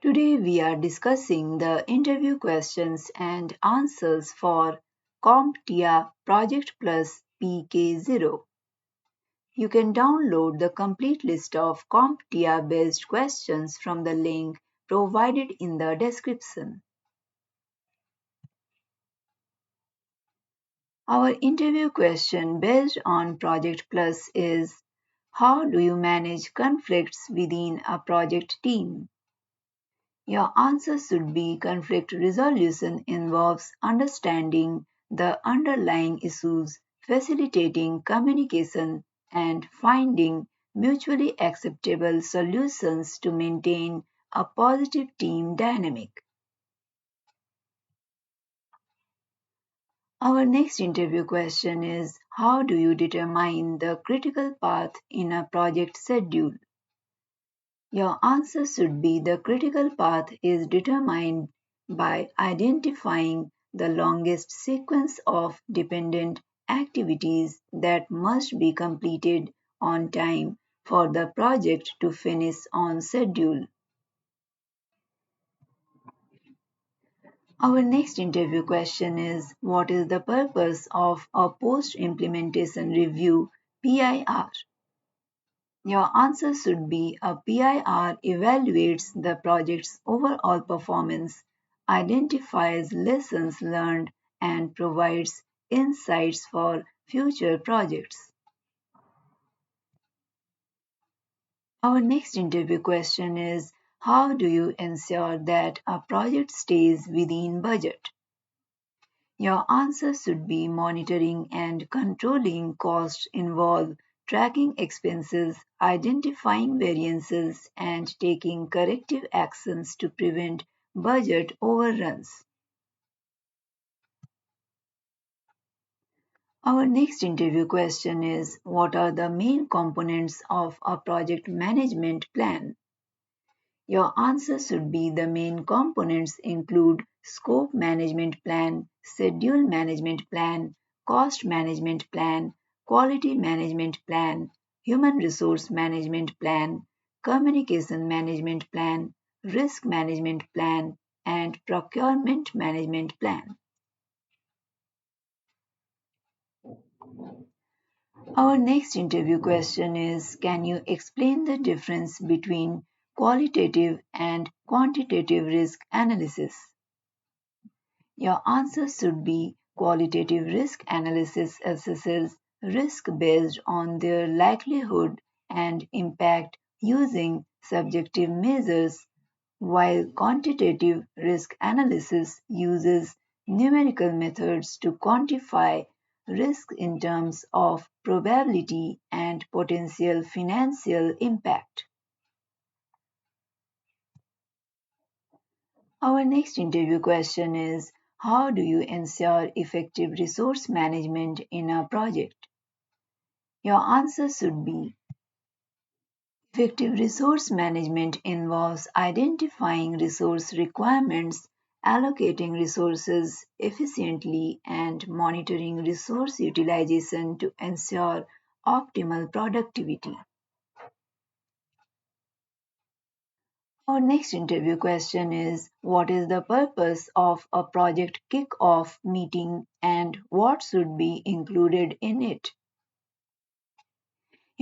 Today we are discussing the interview questions and answers for CompTIA Project Plus PK0. You can download the complete list of CompTIA based questions from the link provided in the description. Our interview question based on Project Plus is: how do you manage conflicts within a project team? Your answer should be conflict resolution involves understanding the underlying issues, facilitating communication, and finding mutually acceptable solutions to maintain a positive team dynamic. Our next interview question is: how do you determine the critical path in a project schedule? Your answer should be the critical path is determined by identifying the longest sequence of dependent activities that must be completed on time for the project to finish on schedule. Our next interview question is: what is the purpose of a post implementation review PIR? Your answer should be a PIR evaluates the project's overall performance, identifies lessons learned, and provides insights for future projects. Our next interview question is: how do you ensure that a project stays within budget? Your answer should be monitoring and controlling costs involve tracking expenses, identifying variances, and taking corrective actions to prevent budget overruns. Our next interview question is: what are the main components of a project management plan? Your answer should be the main components include scope management plan, schedule management plan, cost management plan, quality management plan, human resource management plan, communication management plan, risk management plan, and procurement management plan. Our next interview question is: can you explain the difference between qualitative and quantitative risk analysis? Your answer should be qualitative risk analysis assesses risk based on their likelihood and impact using subjective measures, while quantitative risk analysis uses numerical methods to quantify risk in terms of probability and potential financial impact. Our next interview question is: how do you ensure effective resource management in a project? Your answer should be effective resource management involves identifying resource requirements, allocating resources efficiently, and monitoring resource utilization to ensure optimal productivity. Our next interview question is: what is the purpose of a project kick-off meeting and what should be included in it?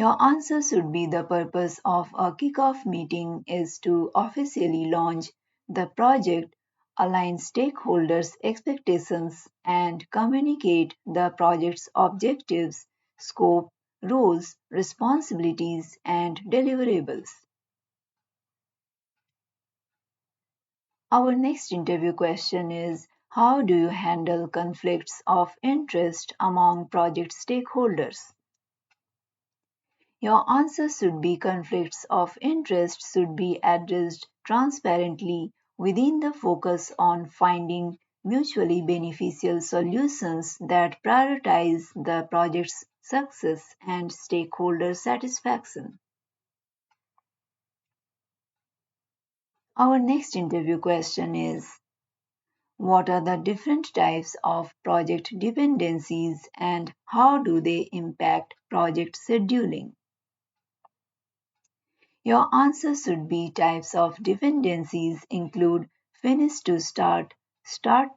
Your answer should be the purpose of a kick-off meeting is to officially launch the project, align stakeholders' expectations, and communicate the project's objectives, scope, roles, responsibilities, and deliverables. Our next interview question is: how do you handle conflicts of interest among project stakeholders? Your answer should be conflicts of interest should be addressed transparently within the focus on finding mutually beneficial solutions that prioritize the project's success and stakeholder satisfaction. Our next interview question is: what are the different types of project dependencies and how do they impact project scheduling? Your answers should be types of dependencies include finish to start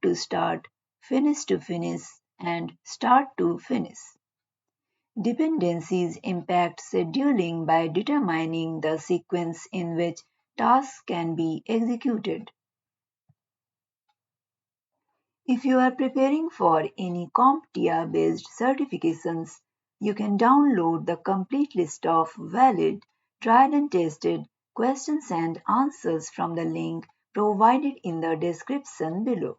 to start, finish to finish, and start to finish. Dependencies impact scheduling by determining the sequence in which tasks can be executed. If you are preparing for any CompTIA based certifications, you can download the complete list of valid, tried and tested questions and answers from the link provided in the description below.